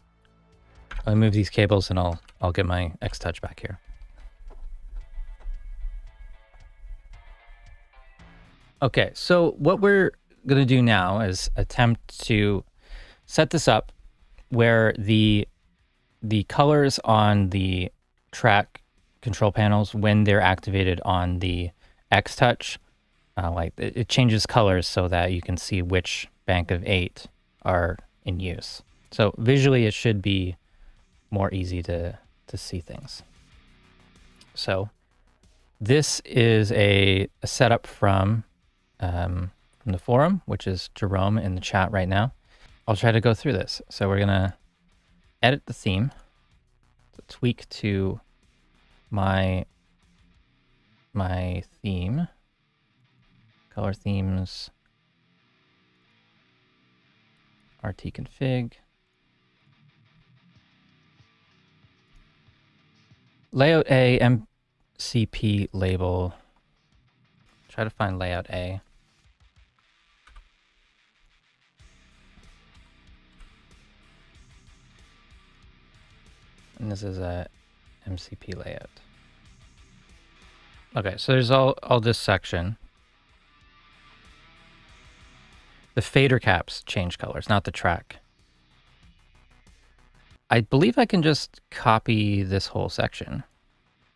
I'll move these cables and I'll get my X Touch back here. Okay, so what we're gonna do now is attempt to set this up where the colors on the track control panels, when they're activated on the X Touch, like it changes colors so that you can see which bank of 8 are in use. So visually it should be more easy to see things. So this is a setup from the forum, which is Jerome in the chat right now. I'll try to go through this. So we're gonna edit the theme, tweak to my theme, color themes, RT config, layout A, MCP label. Try to find layout A. And this is a MCP layout. Okay, so there's all this section. The fader caps change colors, not the track. I believe I can just copy this whole section,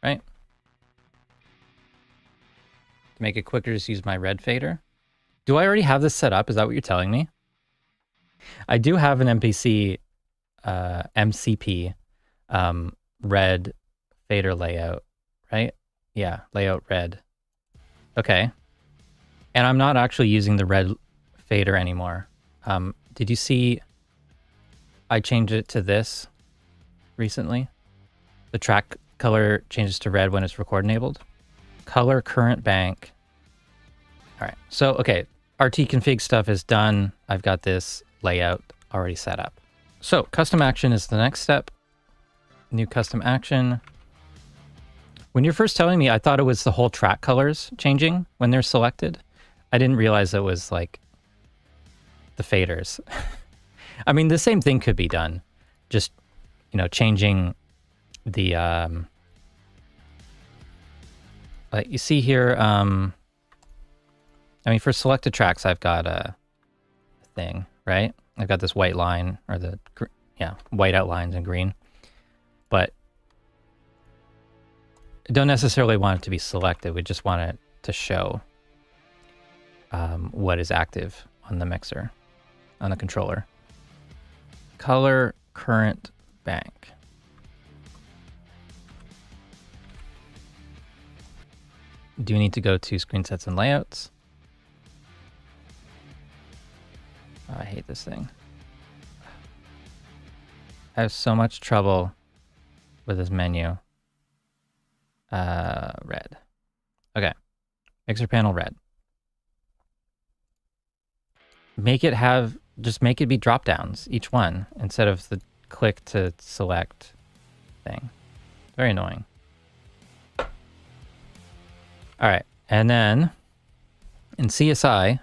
right? To make it quicker, just use my red fader. Do I already have this set up? Is that what you're telling me? I do have an MCP red fader layout, right? Yeah, layout red. Okay. And I'm not actually using the red fader anymore. Did you see I changed it to this recently? The track color changes to red when it's record enabled. Color current bank. All right, so okay, RT config stuff is done. I've got this layout already set up. So custom action is the next step. New custom action. When you're first telling me, I thought it was the whole track colors changing when they're selected. I didn't realize it was like the faders. I mean, the same thing could be done. Just, you know, changing the, like you see here, I mean, for selected tracks, I've got a thing, right? I've got this white line, or the, yeah, white outlines in green. But I don't necessarily want it to be selected. We just want it to show what is active on the mixer, on the controller. Color current bank. Do you need to go to screen sets and layouts? Oh, I hate this thing. I have so much trouble with this menu. Red. Okay. Mixer panel red. Make it have, just make it be drop downs, each one, instead of the click to select thing. Very annoying. All right. And then in CSI,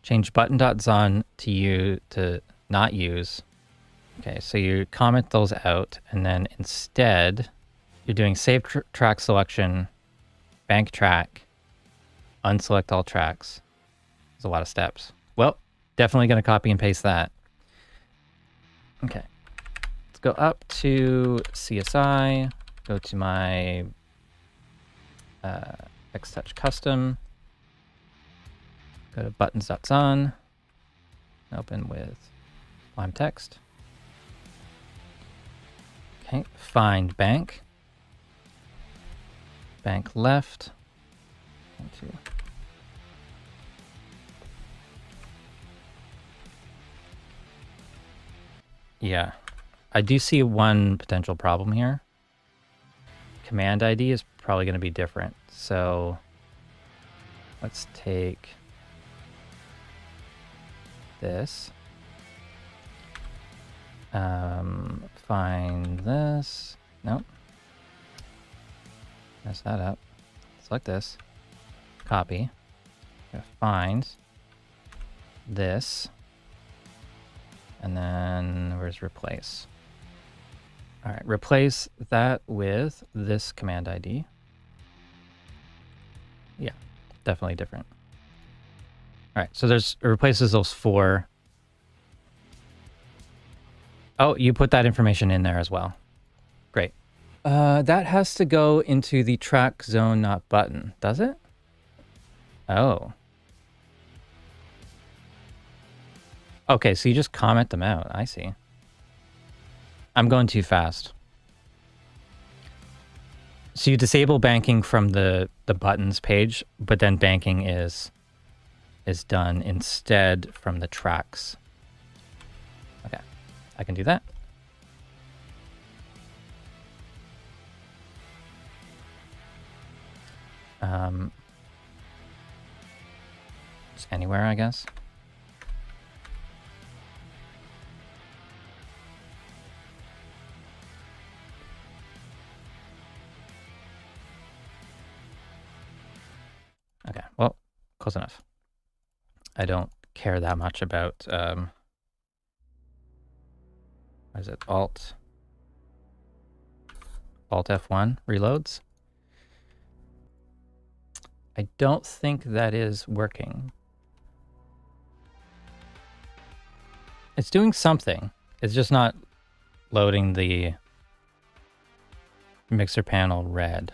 change button.zon to not use. Okay, so you comment those out, and then instead you're doing save track selection, bank track, unselect all tracks. There's a lot of steps. Well, definitely going to copy and paste that. Okay, let's go up to CSI, go to my Xtouch custom, go to buttons.zon, open with Lime text. Okay, find bank. Bank left. Yeah, I do see one potential problem here. Command ID is probably going to be different. So let's take this. Find this. Nope. Mess that up. Select this. Copy. Find this. And then where's replace? All right, replace that with this command ID. Yeah, definitely different. All right, so it replaces those four. Oh, you put that information in there as well. Great. That has to go into the track zone, not button, does it? Oh. Okay, so you just comment them out. I see. I'm going too fast. So you disable banking from the buttons page, but then banking is done instead from the tracks. Okay, I can do that. Just anywhere, I guess. Okay, well, close enough. I don't care that much about, what is it, Alt F1 reloads. I don't think that is working. It's doing something. It's just not loading the mixer panel red.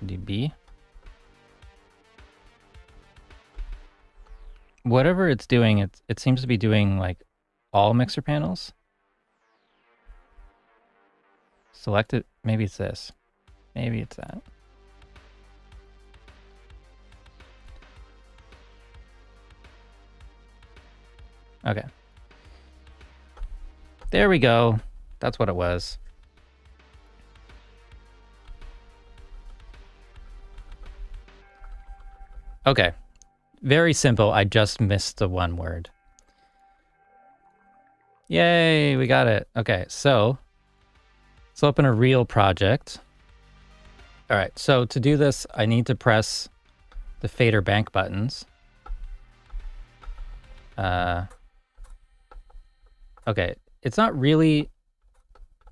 DB. Whatever it's doing, it seems to be doing like all mixer panels. Select it. Maybe it's this. Maybe it's that. Okay. There we go. That's what it was. Okay, very simple. I just missed the one word. Yay, we got it. Okay, so let's open a real project. All right, so to do this, I need to press the fader bank buttons. Okay, it's not really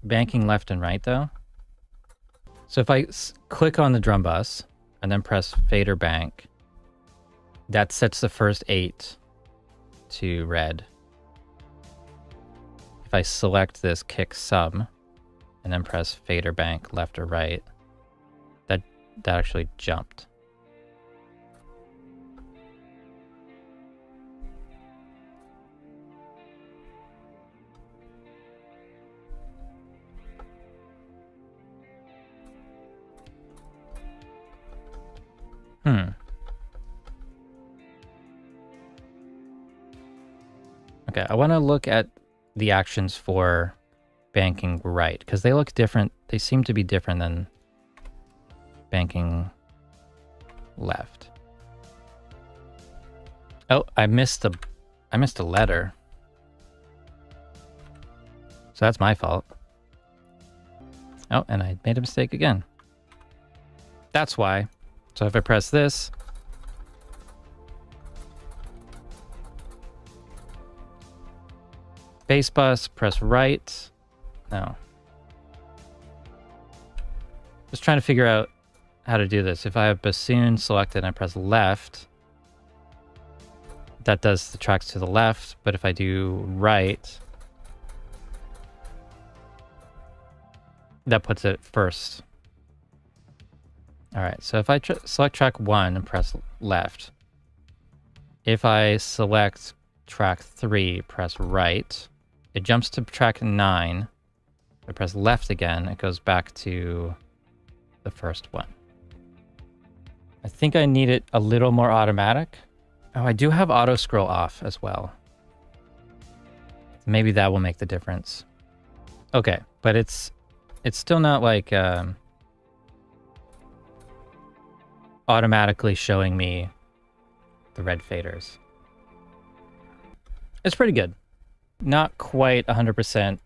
banking left and right though. So if I click on the drum bus and then press fader bank, that sets the first 8 to red. If I select this kick sub and then press fader bank left or right, that actually jumped. Okay, I want to look at the actions for banking right, because they look different. They seem to be different than banking left. Oh, I missed a letter. So that's my fault. Oh, and I made a mistake again. That's why. So if I press this, bass bus, press right. No. Just trying to figure out how to do this. If I have bassoon selected and I press left, that does the tracks to the left. But if I do right, that puts it first. All right, so if I select track 1 and press left, if I select track 3, press right, it jumps to track 9. If I press left again, it goes back to the first one. I think I need it a little more automatic. Oh, I do have auto scroll off as well. Maybe that will make the difference. Okay, but it's still not like automatically showing me the red faders. It's pretty good. Not quite 100%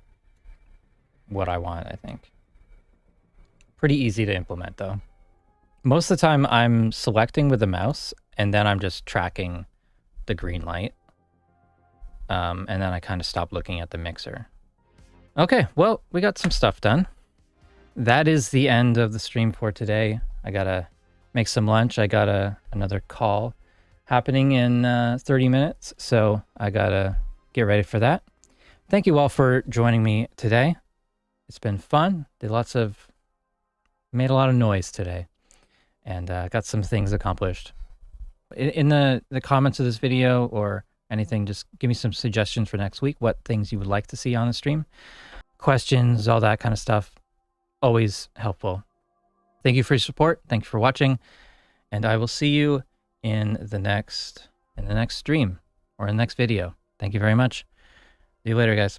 what I want, I think. Pretty easy to implement though. Most of the time I'm selecting with the mouse and then I'm just tracking the green light. And then I kind of stop looking at the mixer. Okay, well, we got some stuff done. That is the end of the stream for today. I gotta make some lunch. I got another call happening in 30 minutes, so I gotta get ready for that. Thank you all for joining me today. It's been fun. Made a lot of noise today, and got some things accomplished. In the comments of this video or anything, just give me some suggestions for next week, what things you would like to see on the stream. Questions, all that kind of stuff. Always helpful. Thank you for your support. Thank you for watching. And I will see you in the next stream or in the next video. Thank you very much. See you later, guys.